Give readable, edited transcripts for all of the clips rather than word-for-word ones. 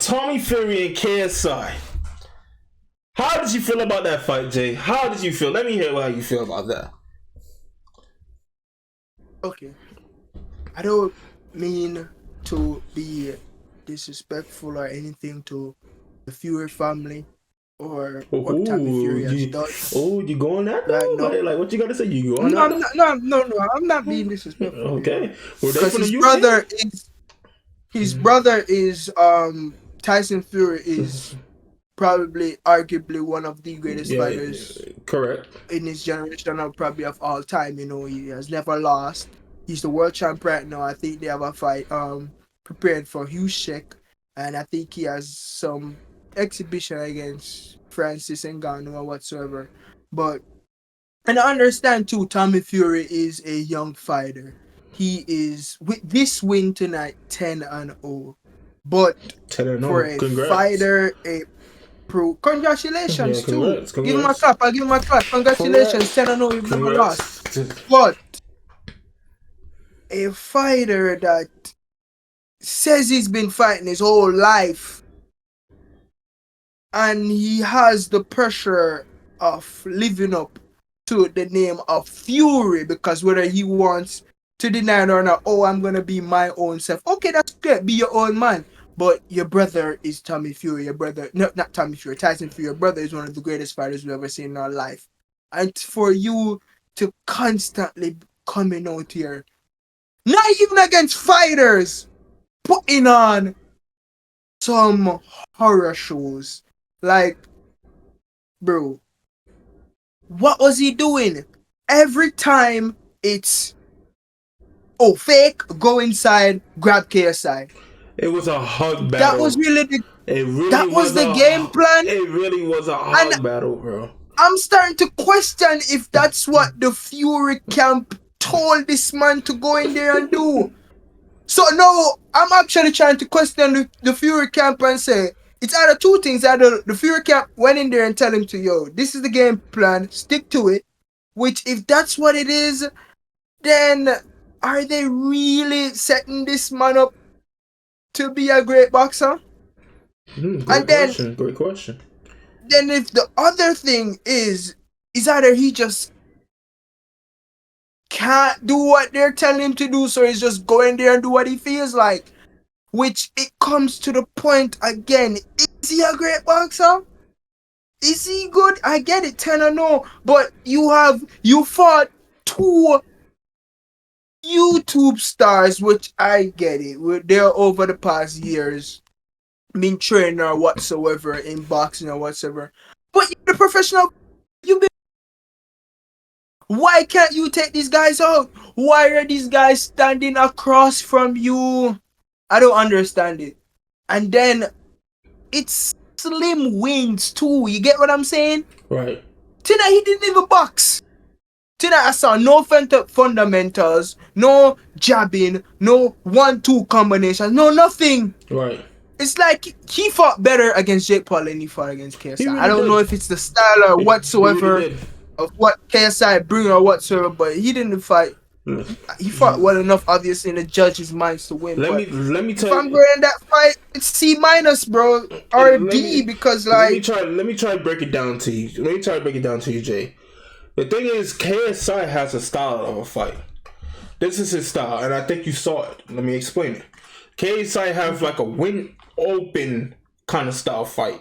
Tommy Fury and KSI. How did you feel about that fight, Jay? How did you feel? Let me hear how you feel about that. Okay. I don't mean to be disrespectful or anything to the Fury family or what Tommy Fury has done. You going that Right though? now. Like what you gotta say? You going No, that? no, I'm not being disrespectful. Okay. Were they Because from the UK? his brother is Tyson Fury is probably arguably one of the greatest fighters correct. in his generation or probably of all time. You know, he has never lost. He's the world champ right now. I think they have a fight prepared for Usyk, and I think he has some exhibition against Francis Ngannou or whatsoever. But and I understand too, Tommy Fury is a young fighter. He is with this win tonight 10-0. But 10-0. for a Congrats. fighter, a pro, congratulations too. Congrats. Give him a clap. I'll give him a clap. Congratulations, 10-0. You've never lost. But a fighter that says he's been fighting his whole life and he has the pressure of living up to the name of Fury, because whether he wants to deny it or not, oh, I'm gonna be my own self. Okay, that's good. Be your own man. But your brother is Tommy Fury. Your brother, no, not Tommy Fury, Tyson Fury. Your brother is one of the greatest fighters we've ever seen in our life. And for you to constantly coming out here, not even against fighters, putting on some horror shows. Like, bro, what was he doing? Every time it's, oh, fake, go inside, grab KSI. It was a hug battle. That was really the game plan. It really was a hug battle, bro. I'm starting to question if that's what the Fury camp told this man to go in there and do. So no, I'm actually trying to question the Fury camp and say, it's either two things. Either the Fury camp went in there and tell him to, yo, this is the game plan, stick to it. Which, if that's what it is, then are they really setting this man up to be a great boxer? Great question. Then if the other thing is either he just can't do what they're telling him to do, so he's just going there and do what he feels like. Which it comes to the point again, is he a great boxer? Is he good? I get it, 10-0, but you fought two YouTube stars, which I get it. They're over the past years been training or whatsoever in boxing or whatsoever. But you're the professional. Why can't you take these guys out? Why are these guys standing across from you? I don't understand it. And then it's slim wins too. You get what I'm saying? Right. Tonight he didn't even box. Tonight I saw no fundamentals, no jabbing, no 1-2 combinations, no nothing. Right. It's like he fought better against Jake Paul than he fought against KSI. Really I don't know if it's the style or whatsoever of what KSI bring or whatsoever, but he didn't fight. He fought well enough, obviously, in the judges' minds to win. Let me tell you. If I'm going in that fight, it's C-, bro, or D, because like. Let me try to break it down to you. Let me try to break it down to you, Jay. The thing is, KSI has a style of a fight. This is his style, and I think you saw it. Let me explain it. KSI has like a win open kind of style fight.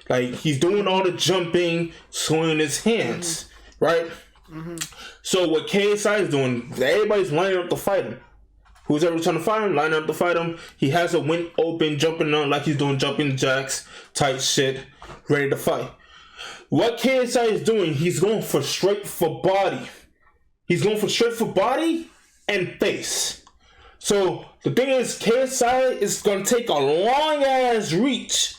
Like, he's doing all the jumping, swinging his hands, right? So what KSI is doing, everybody's lining up to fight him. Who's ever trying to fight him, lining up to fight him. He has a win open, jumping on like he's doing jumping jacks, type shit, ready to fight. What KSI is doing, he's going for straight for body. He's going for straight for body and face. So the thing is, KSI is gonna take a long ass reach.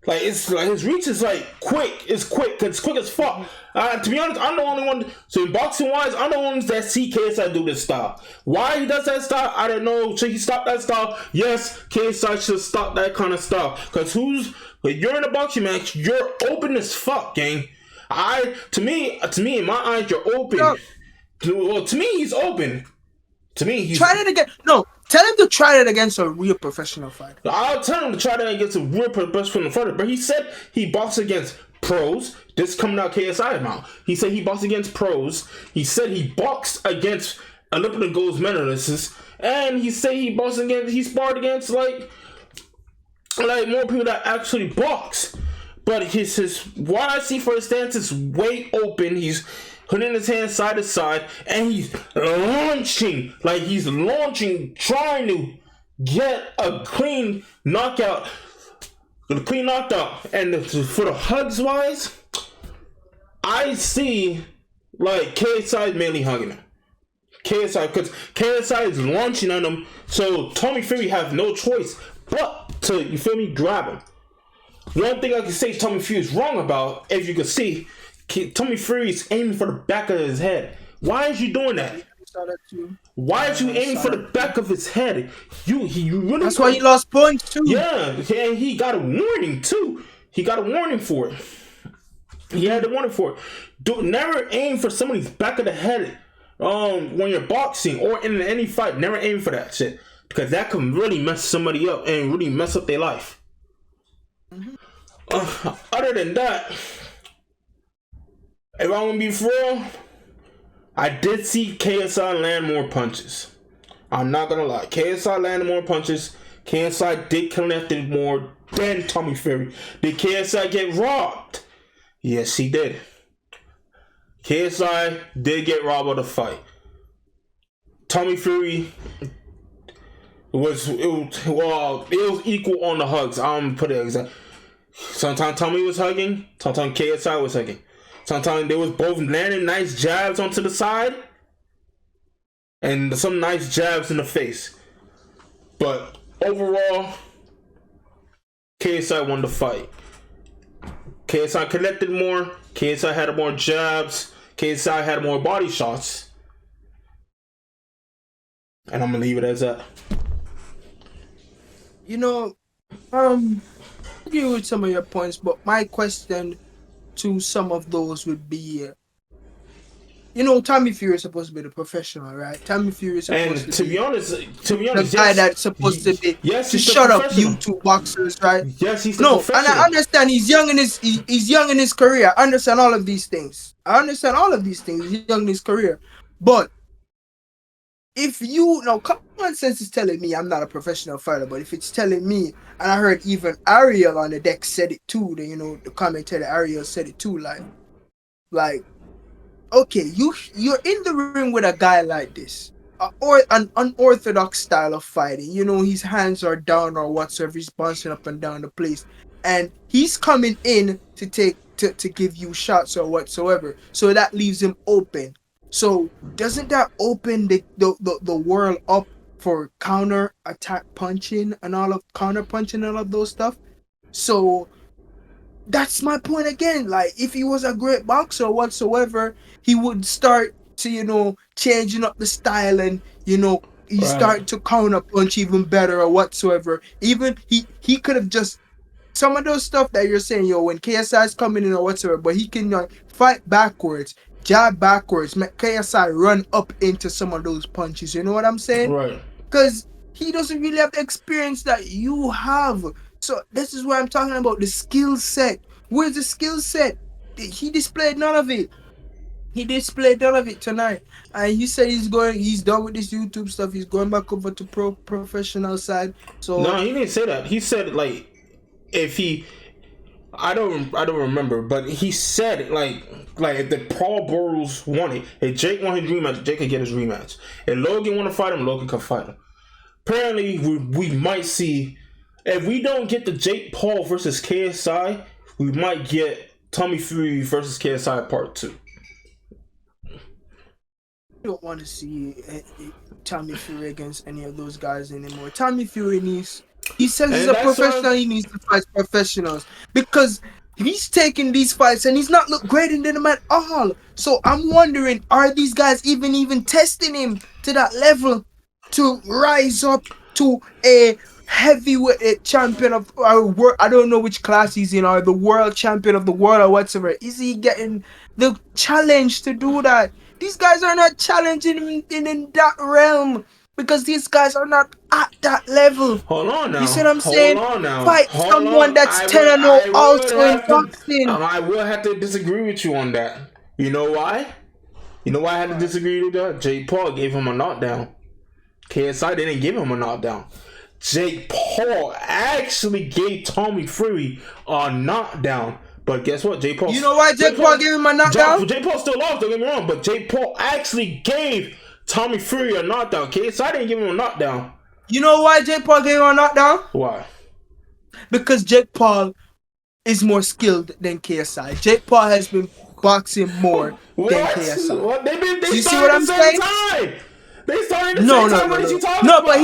Like, it's like his reach is like quick. It's quick as fuck. To be honest, I'm the only one. So in boxing wise, I'm the ones that see KSI do this style. Why he does that style, I don't know. Should he stop that style? Yes, KSI should stop that kind of style. Cause when you're in a boxing match, you're open as fuck, gang. To me, in my eyes, you're open. Well, to me, he's open. To me, he's... Try it again. No, Tell him to try that against a real professional fighter. I'll tell him to try that against a real professional fighter. But he said he boxed against pros. This coming out KSI now. He said he boxed against pros. He said he boxed against Olympic gold medalists. And he said he sparred against like more people that actually box. But his what I see for his stance is way open. He's putting his hands side to side, and he's launching, trying to get a clean knockout. And for the hugs wise, I see like KSI mainly hugging him. Because KSI is launching on him, so Tommy Fury have no choice but to, you feel me, grab him. One thing I can say Tommy Fury is wrong about, if you can see, Tommy Fury is aiming for the back of his head. Why is you doing that? Why are you aiming for the back of his head? You really. That's why he lost points too. Yeah, and he got a warning too. He got a warning for it. He had a warning for it. Never aim for somebody's back of the head. When you're boxing or in any fight, never aim for that shit, because that can really mess somebody up and really mess up their life. Other than that, if I'm gonna be for real, I did see KSI land more punches. I'm not gonna lie. KSI landed more punches. KSI did connect it more than Tommy Fury. Did KSI get robbed? Yes, he did. KSI did get robbed of the fight. Tommy Fury was equal on the hugs. I'm put it exactly. Sometimes Tommy was hugging. Sometimes KSI was hugging. Sometimes they was both landing nice jabs onto the side and some nice jabs in the face. But overall, KSI won the fight. KSI connected more. KSI had more jabs. KSI had more body shots. And I'm going to leave it as that. You know, I agree with some of your points, but my question to some of those would be, Tommy Fury is supposed to be the professional, right? Tommy Fury is supposed to be honest, the guy that's supposed to be to shut up YouTube boxers, right? Yes, he's the professional. And I understand he's young in his career. I understand all of these things. He's young in his career, but if common sense is telling me I'm not a professional fighter, but if it's telling me, and I heard even Ariel on the deck said it too, the commentator Ariel said it too, like, okay, you're in the ring with a guy like this, or an unorthodox style of fighting. His hands are down or whatsoever, he's bouncing up and down the place, and he's coming in to give you shots or whatsoever. So that leaves him open. So doesn't that open the world up for counter attack punching and all of those stuff? So that's my point again. Like, if he was a great boxer or whatsoever, he would start to changing up the style, and he start to counter punch even better or whatsoever. Even he could have just some of those stuff that you're saying, when KSI is coming in or whatsoever, but he can fight backwards, jab backwards, make KSI run up into some of those punches. You know what I'm saying? Right. Because he doesn't really have the experience that you have. So this is what I'm talking about, the skill set. Where's the skill set? He displayed none of it. Tonight. And he said he's done with this YouTube stuff. He's going back over to professional side. So no, he didn't say that. He said I don't remember, but he said like if the Paul Burrows wanted, if Jake wanted his rematch, Jake could get his rematch. If Logan want to fight him, Logan can fight him. Apparently, we might see, if we don't get the Jake Paul versus KSI, we might get Tommy Fury versus KSI Part 2. I don't want to see Tommy Fury against any of those guys anymore. Tommy Fury he says he's a professional, he needs to fight professionals, because he's taking these fights and he's not look great in them at all. So I'm wondering, are these guys even testing him to that level to rise up to a heavyweight champion of our world? I don't know which class he's in, or the world champion of the world or whatsoever. Is he getting the challenge to do that? These guys are not challenging him in that realm. because these guys are not at that level. Hold on now. You see what I'm saying? Hold on now. Fight Hold someone on. that's I 10-0 would also in have to- boxing. I will have to disagree with you on that. You know why? You know why I had to disagree with that? Jake Paul gave him a knockdown. KSI didn't give him a knockdown. Jake Paul actually gave Tommy Fury a knockdown. But guess what? Jake Paul. You know why Jake Paul gave him a knockdown? Jake Paul still lost, don't get me wrong. But Jake Paul actually gave Tommy Fury a knockdown. KSI didn't give him a knockdown. You know why Jake Paul gave him a knockdown? Why? Because Jake Paul is more skilled than KSI. Jake Paul has been boxing more than KSI. What? They You see started what at I'm the same saying? time. They started at the same time. What is you talking No, about? but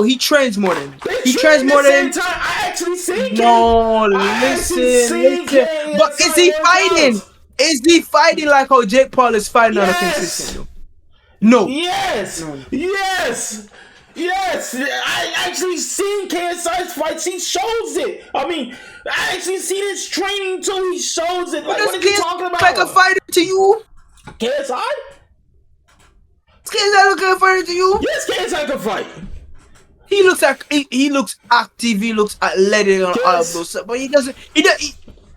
he trains more than him. They He trains more than him. time. I actually seen No, I listen. KSI But is he fighting? Is he fighting like how Jake Paul is fighting on a Yes. consistent? No. Yes. No. Yes. Yes. I actually seen KSI's fights. He shows it. I mean, I actually seen his training too. He shows it. Like, Does what are you KSI talking about? look like a fighter to you? KSI? Does KSI look like a fighter to you? Yes, KSI can fight. He looks like he looks active. He looks athletic and all of Yes. those stuff. But he doesn't.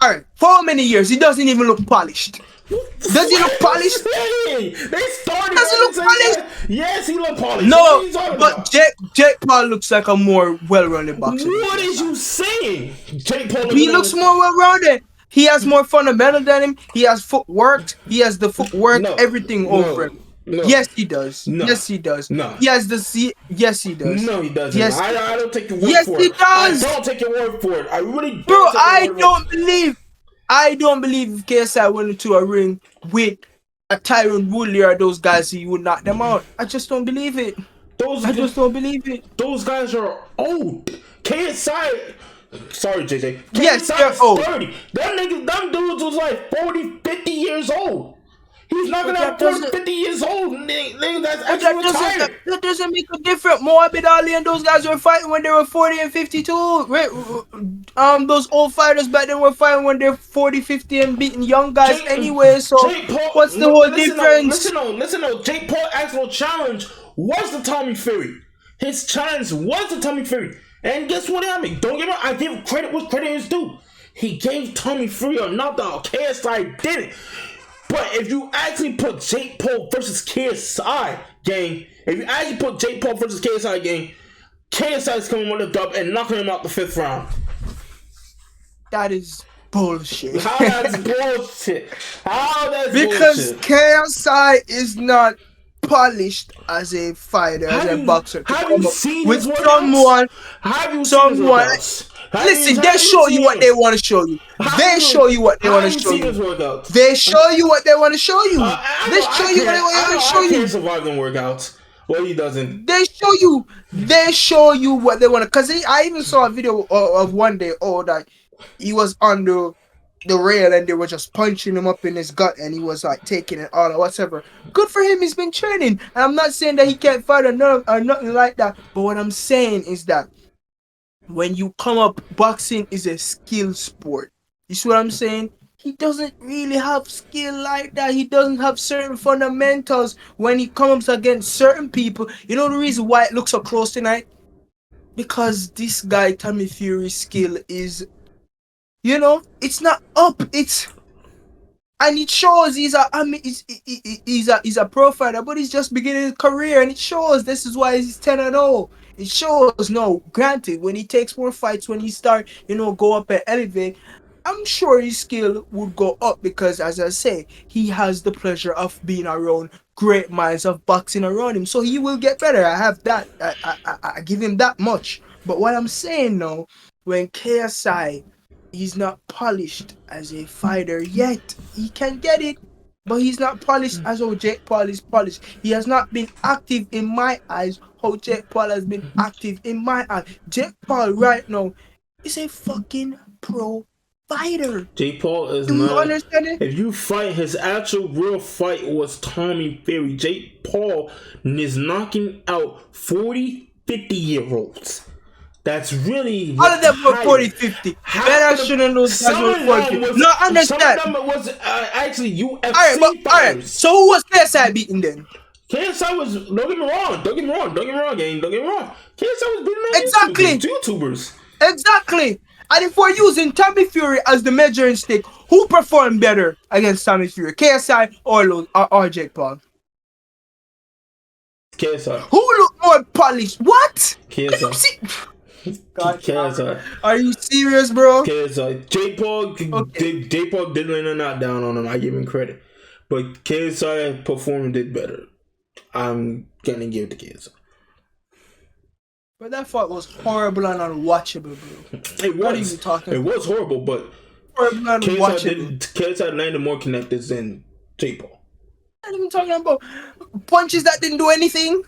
All right. For how many years? He doesn't even look polished. Does he look polished? They started. Does he look polished? Yes, he look polished. No, What are you talking but about? Jake Paul looks like a more well-rounded boxer. What is you saying? Jake Paul. He looks more well-rounded. He has more fundamental than him. He has footwork. He has the footwork. No. Everything No. over him. No. Yes, he does. No. Yes, he does. No. He has the C. Yes, he does. No, he doesn't. Yes. I don't take your word Yes, for he it. does. I don't take your word for it. I really don't. Bro, take your I word for it. don't believe if KSI went into a ring with a Tyron Woodley or those guys, he would knock them out. I just don't believe it. I just don't believe it. Those guys are old. KSI. Sorry, JJ. Yes, KSI they're is old. 30. Them dudes was like 40, 50 years old. He's not gonna have that 40, 50 years old. Nigga, that's But actually retired. that doesn't make a difference. Mohamed Ali and those guys were fighting when they were 40 and 52. Those old fighters back then were fighting when they're 40, 50 and beating young guys anyway. So Jake Paul, what's the whole difference? Listen on. Jake Paul actual challenge was the Tommy Fury. His challenge was the Tommy Fury. And guess what happened? Don't get me wrong, I give credit what credit is due. He gave Tommy Fury a knockdown. KSI didn't. But if you actually put Jake Paul versus KSI gang, KSI is coming with a dub and knocking him out the 5th round. That is bullshit. How that's bullshit? How that's Because bullshit? KSI is not polished as a fighter, as a boxer. Have you seen with his workouts? someone? Have you someone- seen his workouts? Listen, they show you what they want to show you. They show you what they want to show you. They show you what they want to show you. They show you what they want to show I you. can't survive them workouts. Well, he doesn't. They show you what they want to. Cause I even saw a video of one day, that he was on the rail and they were just punching him up in his gut and he was like taking it all or whatever. Good for him. He's been training. And I'm not saying that he can't fight or nothing like that. But what I'm saying is that when you come up, boxing is a skill sport. You see what I'm saying? He doesn't really have skill like that. He doesn't have certain fundamentals when he comes against certain people. You know the reason why it looks so close tonight? Because this guy, Tommy Fury's skill is, it's not up. And it shows he's a pro fighter, but he's just beginning his career, and it shows. This is why he's 10-0. It shows. No, granted, when he takes more fights, when he start, go up and elevate, I'm sure his skill would go up because, as I say, he has the pleasure of being around great minds of boxing around him, so he will get better. I have that. I give him that much. But what I'm saying now, when KSI, he's not polished as a fighter yet. He can get it, but he's not polished as how Jake Paul is polished. He has not been active in my eyes how Jake Paul has been active in my eyes. Jake Paul right now is a fucking pro fighter. Jake Paul is Do not. you understand it? If you fight, his actual real fight was Tommy Fury. Jake Paul is knocking out 40, 50-year-olds. That's really All of them were retired. 40, 50. Better shouldn't those guys were 40, 50. No, understand. Some of them was actually UFC Alright, fighters. so who was KSI beating then? KSI was, don't get me wrong, gang, don't get me wrong. KSI was beating on Exactly. YouTubers. Exactly. And if we're using Tommy Fury as the measuring stick, who performed better against Tommy Fury, KSI or Jake Paul? KSI. Who looked more polished? What? KSI. Can you see? God, KSI. are you serious, bro? KSI. Jake Paul, Okay. Jake Paul did lay a knock down on him. I give him credit. But KSI performed it better. I'm going to give it to KSI. But that fight was horrible and unwatchable, bro. It was. What are you talking It was horrible, but horrible and unwatchable. KSI landed more connectors than Jake Paul. I'm not even talking about punches that didn't do anything.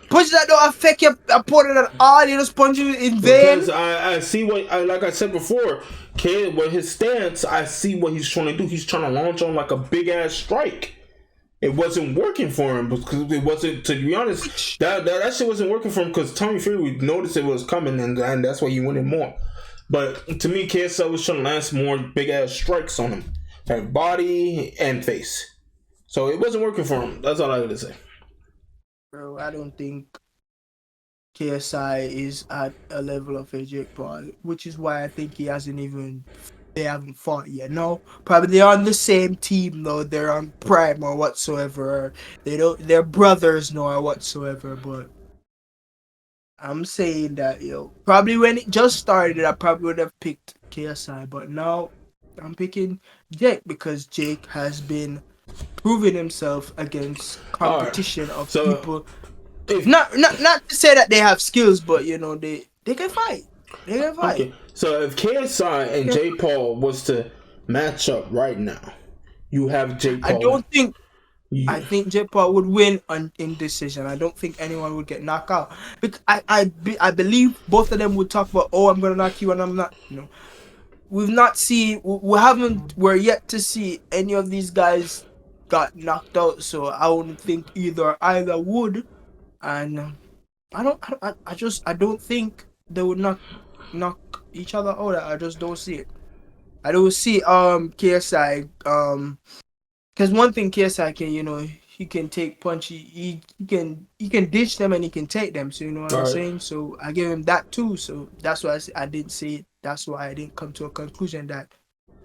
Punches that don't affect your opponent at all. You just punch you in vain. Because I see what, like I said before, with his stance, I see what he's trying to do. He's trying to launch on like a big ass strike. It wasn't working for him because it wasn't. To be honest, that shit wasn't working for him because Tommy Fury noticed it was coming and that's why he wanted more. But to me, KSI was trying to land some more big ass strikes on him, like body and face. So it wasn't working for him. That's all I gotta say. Bro, I don't think KSI is at a level of a Jake Paul, which is why I think they haven't fought yet. No, probably they're on the same team though. They're on Prime or whatsoever. They're brothers no or whatsoever. But I'm saying that probably when it just started, I probably would have picked KSI. But now I'm picking Jake because Jake has been proving himself against competition of people. Not to say that they have skills, but they can fight. They can fight. Okay. So if KSI and Jake Paul was to match up right now, you have Jake Paul. I think Jake Paul would win in decision. I don't think anyone would get knocked out. Because I believe both of them would talk about, I'm gonna knock you and I'm not. We've not seen. We're yet to see any of these guys got knocked out. So I wouldn't think either would. And I don't think they would knock each other out. I just don't see it. I don't see KSI because one thing KSI can he can take punch, he can dish them and he can take them, so you know what I'm saying. So I give him that too. So that's why I didn't see it. That's why I didn't come to a conclusion that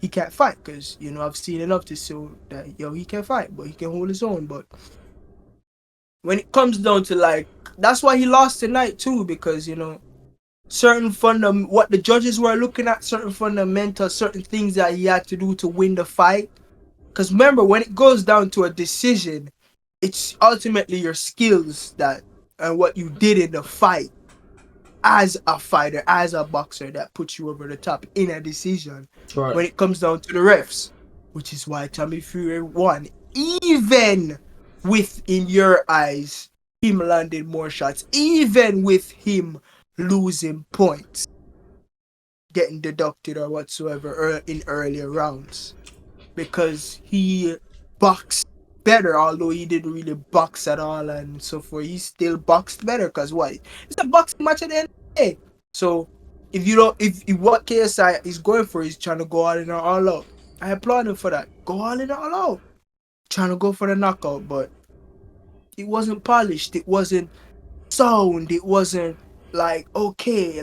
he can't fight, because I've seen enough to show that he can fight, but he can hold his own. But when it comes down to that's why he lost tonight too, because certain what the judges were looking at, certain fundamentals, certain things that he had to do to win the fight. Because remember, when it goes down to a decision, it's ultimately your skills and what you did in the fight as a fighter, as a boxer, that puts you over the top in a decision. Right. When it comes down to the refs, which is why Tommy Fury won, even with, in your eyes, him landing more shots, even with him losing points, getting deducted or whatsoever in earlier rounds, because he boxed better, although he didn't really box at all and so forth. He still boxed better because it's a boxing match at the end of the day. So if what KSI is going for is trying to go all in or all out, I applaud him for that. Go all in or all out, trying to go for the knockout, but it wasn't polished. It wasn't sound. It wasn't okay,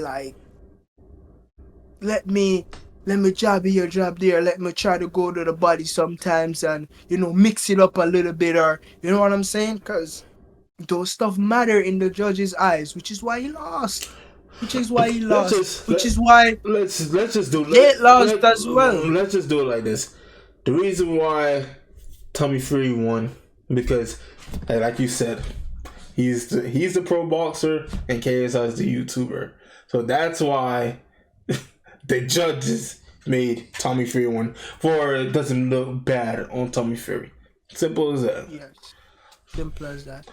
let me jab here, jab there, let me try to go to the body sometimes and mix it up a little bit, or you know what I'm saying, because those stuff matter in the judge's eyes, which is why he lost. Let's just do it like this. The reason why Tommy Fury won, because like you said, he's the pro boxer and KSI is the YouTuber. So that's why the judges made Tommy Fury win, for it doesn't look bad on Tommy Fury. Simple as that. Yes. Simple as that.